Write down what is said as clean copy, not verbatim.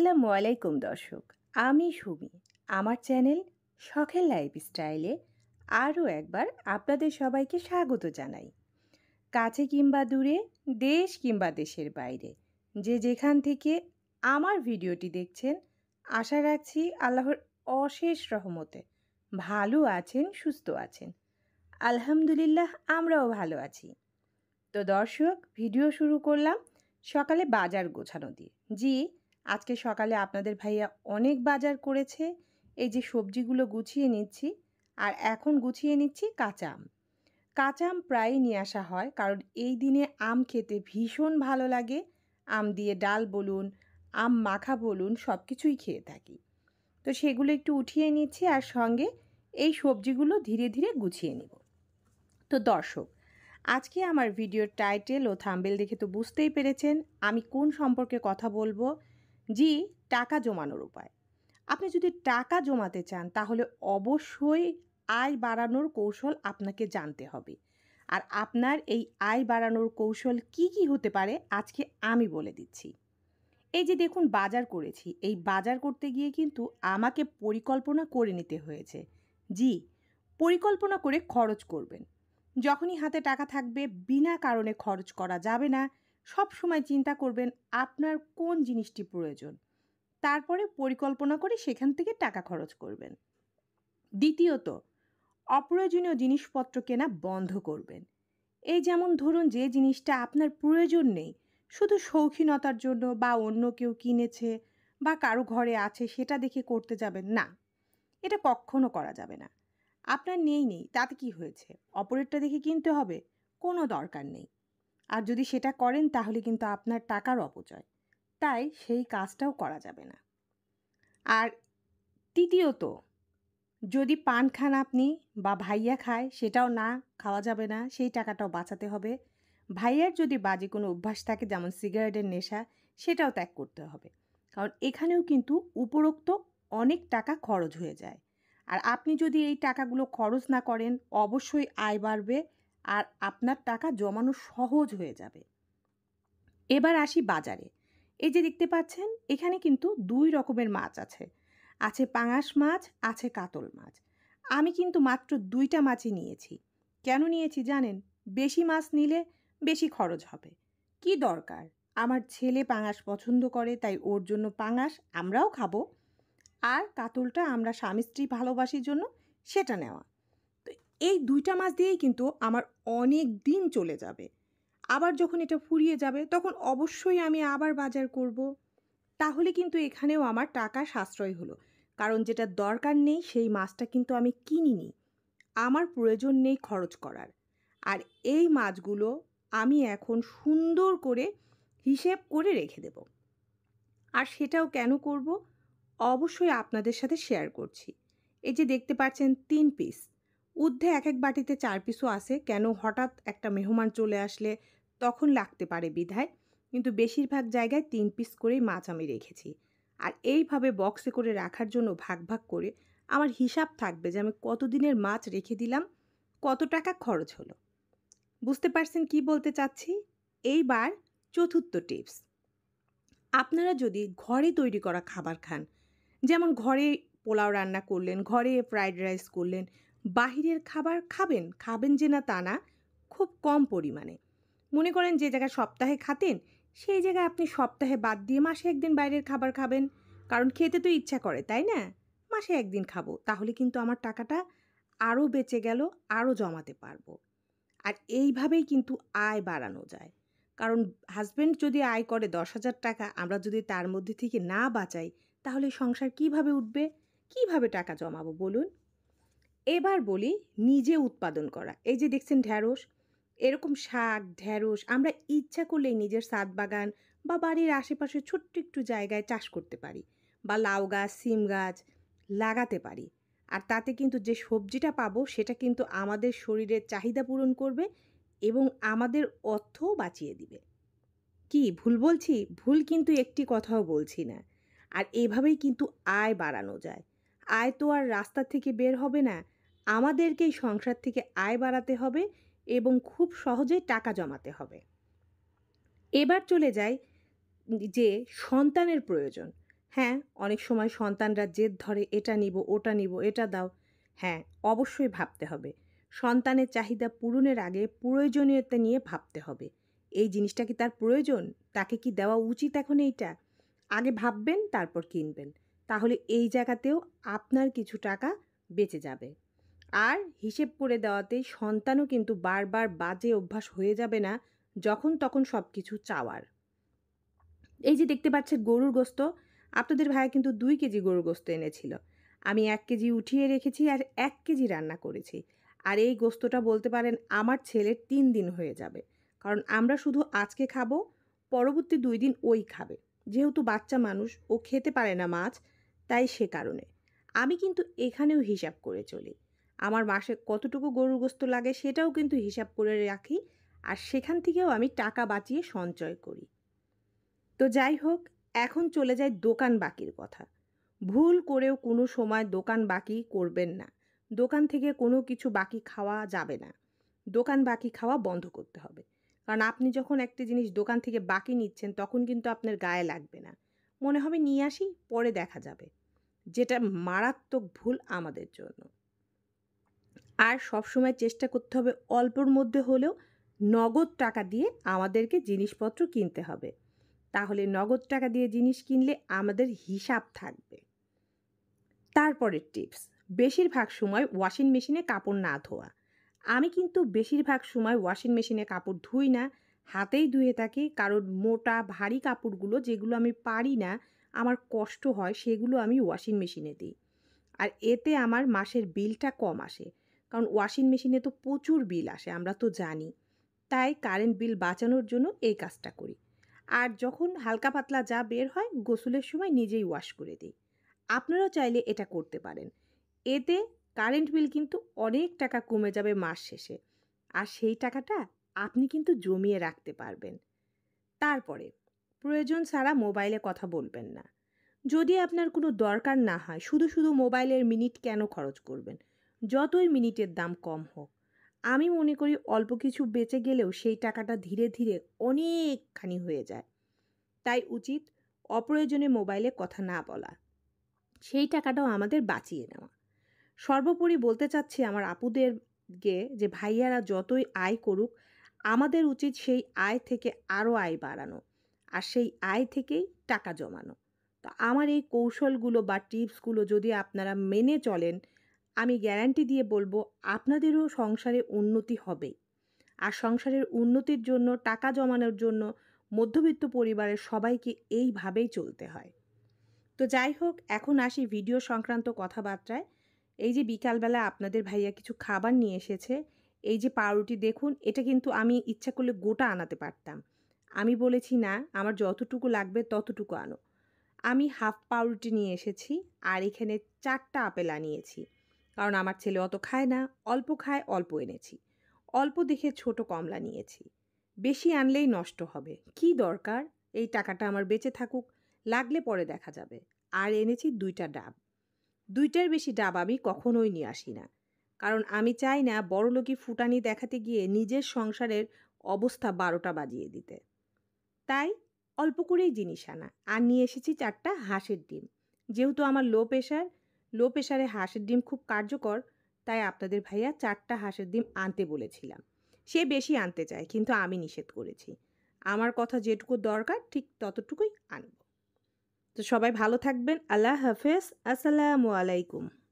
আসসালামু আলাইকুম দর্শক, আমি সুমি। আমার চ্যানেল শখের লাইফস্টাইলে আরও একবার আপনাদের সবাইকে স্বাগত জানাই। কাছে কিংবা দূরে, দেশ কিংবা দেশের বাইরে, যে যেখান থেকে আমার ভিডিওটি দেখছেন, আশা রাখছি আল্লাহর অশেষ রহমতে ভালো আছেন, সুস্থ আছেন। আলহামদুলিল্লাহ, আমরাও ভালো আছি। তো দর্শক, ভিডিও শুরু করলাম সকালে বাজার গোছানো দিয়ে। জি, আজকে সকালে আপনাদের ভাইয়া অনেক বাজার করেছে। এই যে সবজিগুলো গুছিয়ে নিচ্ছি, আর এখন গুছিয়ে নিচ্ছি কাঁচা আম। কাঁচা আম প্রায়ই নিয়ে আসা হয়, কারণ এই দিনে আম খেতে ভীষণ ভালো লাগে। আম দিয়ে ডাল বলুন, আম মাখা বলুন, সব কিছুই খেয়ে থাকি। তো সেগুলো একটু উঠিয়ে নিচ্ছি, আর সঙ্গে এই সবজিগুলো ধীরে ধীরে গুছিয়ে নিব। তো দর্শক, আজকে আমার ভিডিওর টাইটেল ও থাম্বনেল দেখে তো বুঝতেই পেরেছেন আমি কোন সম্পর্কে কথা বলবো। জি, টাকা জমানোর উপায়। আপনি যদি টাকা জমাতে চান, তাহলে অবশ্যই আয় বাড়ানোর কৌশল আপনাকে জানতে হবে। আর আপনার এই আয় বাড়ানোর কৌশল কি কি হতে পারে, আজকে আমি বলে দিচ্ছি। এই যে দেখুন, বাজার করেছি। এই বাজার করতে গিয়ে কিন্তু আমাকে পরিকল্পনা করে নিতে হয়েছে। জি, পরিকল্পনা করে খরচ করবেন। যখনই হাতে টাকা থাকবে, বিনা কারণে খরচ করা যাবে না। সব সময় চিন্তা করবেন আপনার কোন জিনিসটি প্রয়োজন, তারপরে পরিকল্পনা করে সেখান থেকে টাকা খরচ করবেন। দ্বিতীয়ত, অপ্রয়োজনীয় জিনিসপত্র কেনা বন্ধ করবেন। এই যেমন ধরুন, যে জিনিসটা আপনার প্রয়োজন নেই, শুধু শৌখিনতার জন্য বা অন্য কেউ কিনেছে বা কারো ঘরে আছে সেটা দেখে করতে যাবেন না। এটা কখনো করা যাবে না। আপনার নেই তাতে কি হয়েছে, অপরেরটা দেখে কিনতে হবে? কোনো দরকার নেই। আর যদি সেটা করেন, তাহলে কিন্তু আপনার টাকার অপচয়। তাই সেই কাজটাও করা যাবে না। আর তৃতীয়ত, যদি পান খান আপনি বা ভাইয়া খায়, সেটাও না, খাওয়া যাবে না, সেই টাকাটাও বাঁচাতে হবে। ভাইয়ার যদি বাজে কোনো অভ্যাস থাকে, যেমন সিগারেটের নেশা, সেটাও ত্যাগ করতে হবে। কারণ এখানেও কিন্তু উপরোক্ত অনেক টাকা খরচ হয়ে যায়। আর আপনি যদি এই টাকাগুলো খরচ না করেন, অবশ্যই আয় বাড়বে আর আপনার টাকা জমানো সহজ হয়ে যাবে। এবার আসি বাজারে। এই যে দেখতে পাচ্ছেন, এখানে কিন্তু দুই রকমের মাছ আছে। আছে পাঙাশ মাছ, আছে কাতল মাছ। আমি কিন্তু মাত্র দুইটা মাছই নিয়েছি। কেন নিয়েছি জানেন? বেশি মাছ নিলে বেশি খরচ হবে। কি দরকার? আমার ছেলে পাঙাশ পছন্দ করে, তাই ওর জন্য পাঙাশ, আমরাও খাবো। আর কাতলটা আমরা স্বামী স্ত্রী ভালোবাসির জন্য সেটা নেওয়া। তো এই দুইটা মাছ দিয়েই কিন্তু আমার অনেক দিন চলে যাবে। আবার যখন এটা ফুরিয়ে যাবে, তখন অবশ্যই আমি আবার বাজার করব। তাহলে কিন্তু এখানেও আমার টাকা সাশ্রয় হলো। কারণ যেটা দরকার নেই সেই মাছটা কিন্তু আমি কিনিনি। আমার প্রয়োজন নেই খরচ করার। আর এই মাছগুলো আমি এখন সুন্দর করে হিসেব করে রেখে দেব। আর সেটাও কেন করব, অবশ্যই আপনাদের সাথে শেয়ার করছি। এই যে দেখতে পাচ্ছেন 3 পিস, ঊর্ধ্বে এক এক বাটিতে 4 পিসও আছে। কেন, হঠাৎ একটা মেহমান চলে আসলে তখন লাগতে পারে বিধায়। কিন্তু বেশিরভাগ জায়গায় 3 পিস করেই মাছ আমি রেখেছি। আর এইভাবে বক্সে করে রাখার জন্য ভাগ ভাগ করে আমার হিসাব থাকবে যে আমি কতদিনের মাছ রেখে দিলাম, কত টাকা খরচ হলো। বুঝতে পারছেন কি বলতে চাচ্ছি? এইবার চতুর্থ টিপস। আপনারা যদি ঘরে তৈরি করা খাবার খান, যেমন ঘরে পোলাও রান্না করলেন, ঘরে ফ্রাইড রাইস করলেন, বাহিরের খাবার খাবেন যে না তা না, খুব কম পরিমাণে। মনে করেন যে জায়গায় সপ্তাহে খাতেন, সেই জায়গায় আপনি সপ্তাহে বাদ দিয়ে মাসে একদিন বাইরের খাবার খাবেন। কারণ খেতে তো ইচ্ছা করে, তাই না? মাসে একদিন খাবো, তাহলে কিন্তু আমার টাকাটা আরও বেঁচে গেল, আরও জমাতে পারবো। আর এইভাবেই কিন্তু আয় বাড়ানো যায়। কারণ হাজব্যান্ড যদি আয় করে 10,000 টাকা, আমরা যদি তার মধ্যে থেকে না বাঁচাই, তাহলে সংসার কিভাবে উঠবে? কিভাবে টাকা জমাবো বলুন? এবার বলি নিজে উৎপাদন করা। এই যে দেখছেন ঢ্যাঁড়স, এরকম শাক, ঢ্যাঁড়স আমরা ইচ্ছা করলেই নিজের ছাদ বাগান বা বাড়ির আশেপাশে ছোট্ট একটু জায়গায় চাষ করতে পারি, বা লাউ গাছ, সিম গাছ লাগাতে পারি। আর তাতে কিন্তু যে সবজিটা পাবো, সেটা কিন্তু আমাদের শরীরের চাহিদা পূরণ করবে এবং আমাদের অর্থও বাঁচিয়ে দিবে। কি ভুল বলছি? ভুল কিন্তু একটি কথাও বলছি না। আর এভাবেই কিন্তু আয় বাড়ানো যায়। আয় তো আর রাস্তা থেকে বের হবে না, আমাদেরকেই সংসার থেকে আয় বাড়াতে হবে এবং খুব সহজেই টাকা জমাতে হবে। এবার চলে যাই যে সন্তানের প্রয়োজন। হ্যাঁ, অনেক সময় সন্তানরা জেদ ধরে এটা নিবো, ওটা নিবো, এটা দাও। হ্যাঁ, অবশ্যই ভাবতে হবে। সন্তানের চাহিদা পূরণের আগে প্রয়োজনীয়তা নিয়ে ভাবতে হবে। এই জিনিসটা কি তার প্রয়োজন? তাকে কি দেওয়া উচিত এখন এইটা? আগে ভাববেন তারপর কিনবেন। তাহলে এই জায়গাতেও আপনার কিছু টাকা বেঁচে যাবে। আর হিসেব করে দেওয়াতেই সন্তানও কিন্তু বারবার বাজে অভ্যাস হয়ে যাবে না যখন তখন সবকিছু চাওয়ার। এই যে দেখতে পাচ্ছেন গরুর গোস্ত, আপনাদের ভাইয়া কিন্তু ২ কেজি গরুর গোস্ত এনেছিল। আমি ১ কেজি উঠিয়ে রেখেছি আর ১ কেজি রান্না করেছি। আর এই গোস্তটা বলতে পারেন আমার ছেলের ৩ দিন হয়ে যাবে। কারণ আমরা শুধু আজকে খাবো, পরবর্তী ২ দিন ওই খাবে। যেহেতু বাচ্চা মানুষ, ও খেতে পারে না মাছ, তাই সে কারণে। আমি কিন্তু এখানেও হিসাব করে চলি। আমার মাসে কতটুকু গরুর গোস্ত লাগে সেটাও কিন্তু হিসাব করে রাখি। আর সেখান থেকেও আমি টাকা বাঁচিয়ে সঞ্চয় করি। তো যাই হোক, এখন চলে যাই দোকান বাকির কথা। ভুল করেও কোনো সময় দোকান বাকি করবেন না। দোকান থেকে কোনো কিছু বাকি খাওয়া যাবে না। দোকান বাকি খাওয়া বন্ধ করতে হবে। কারণ আপনি যখন একটা জিনিস দোকান থেকে বাকি নিচ্ছেন তখন কিন্তু আপনার গায়ে লাগবে না। মনে হবে নিয়ে আসি, পরে দেখা যাবে। যেটা মারাত্মক ভুল আমাদের জন্য। আর সবসময় চেষ্টা করতে হবে অল্পর মধ্যে হলেও নগদ টাকা দিয়ে আমাদেরকে জিনিসপত্র কিনতে হবে। তাহলে নগদ টাকা দিয়ে জিনিস কিনলে আমাদের হিসাব থাকবে। তারপরের টিপস, বেশিরভাগ সময় ওয়াশিং মেশিনে কাপড় না ধোয়া। আমি কিন্তু বেশিরভাগ সময় ওয়াশিং মেশিনে কাপড় ধুই না, হাতেই ধুয়ে থাকি। কারণ মোটা ভারী কাপড়গুলো যেগুলো আমি পারি না, আমার কষ্ট হয়, সেগুলো আমি ওয়াশিং মেশিনে দিই। আর এতে আমার মাসের বিলটা কম আসে। কারণ ওয়াশিং মেশিনে তো প্রচুর বিল আসে, আমরা তো জানি। তাই কারেন্ট বিল বাঁচানোর জন্য এই কাজটা করি। আর যখন হালকা পাতলা যা বের হয় গোসলের সময় নিজেই ওয়াশ করে দিই। আপনারাও চাইলে এটা করতে পারেন। এতে কারেন্ট বিল কিন্তু অনেক টাকা কমে যাবে মাস শেষে। আর সেই টাকাটা আপনি কিন্তু জমিয়ে রাখতে পারবেন। তারপরে প্রয়োজন ছাড়া মোবাইলে কথা বলবেন না। যদি আপনার কোনো দরকার না হয়, শুধু শুধু মোবাইলের মিনিট কেন খরচ করবেন? যতই মিনিটের দাম কম হোক, আমি মনে করি অল্প কিছু বেঁচে গেলেও সেই টাকাটা ধীরে ধীরে অনেকখানি হয়ে যায়। তাই উচিত অপ্রয়োজনে মোবাইলে কথা না বলা। সেই টাকাটাও আমাদের বাঁচিয়ে নেওয়া। সর্বোপরি বলতে চাচ্ছি আমার আপুদেরকে যে ভাইয়ারা যতই আয় করুক, আমাদের উচিত সেই আয় থেকে আরও আয় বাড়ানো। আর সেই আয় থেকেই টাকা জমানো। তো আমার এই কৌশলগুলো বা টিপসগুলো যদি আপনারা মেনে চলেন, আমি গ্যারান্টি দিয়ে বলবো আপনাদেরও সংসারে উন্নতি হবেই। আর সংসারের উন্নতির জন্য, টাকা জমানোর জন্য মধ্যবিত্ত পরিবারের সবাইকে এইভাবেই চলতে হয়। তো যাই হোক, এখন আসি ভিডিও সংক্রান্ত কথাবার্তায়। এই যে বিকালবেলা আপনাদের ভাইয়া কিছু খাবার নিয়ে এসেছে। এই যে পাউরুটি দেখুন, এটা কিন্তু আমি ইচ্ছা করলে গোটা আনাতে পারতাম। আমি বলেছি না, আমার যতটুকু লাগবে ততটুকু আনো। আমি হাফ পাউরুটি নিয়ে এসেছি আর এখানে ৪ টা আপেল আনিয়েছি। কারণ আমার ছেলে অত খায় না, অল্প খায়, অল্প এনেছি। অল্প দেখে ছোট কমলা নিয়েছি। বেশি আনলেই নষ্ট হবে। কি দরকার? এই টাকাটা আমার বেঁচে থাকুক, লাগলে পরে দেখা যাবে। আর এনেছি ২ টা ডাব। ২ টার বেশি ডাব আমি কখনোই নিয়ে আসি না। কারণ আমি চাই না বড়লোকি ফুটানি দেখাতে গিয়ে নিজের সংসারের অবস্থা ১২ টা বাজিয়ে দিতে। তাই অল্প করেই জিনিস আনা। আর নিয়ে এসেছি ৪ টা হাঁসের ডিম। যেহেতু আমার লো প্রেশারে হাঁসের ডিম খুব কার্যকর, তাই আপনাদের ভাইয়া ৪ টা হাঁসের ডিম আনতে বলেছিলাম। সে বেশি আনতে চায়, কিন্তু আমি নিষেধ করেছি। আমার কথা যেটুকু দরকার ঠিক ততটুকুই আনব। তো সবাই ভালো থাকবেন। আল্লাহ হাফেজ। আসসালামু আলাইকুম।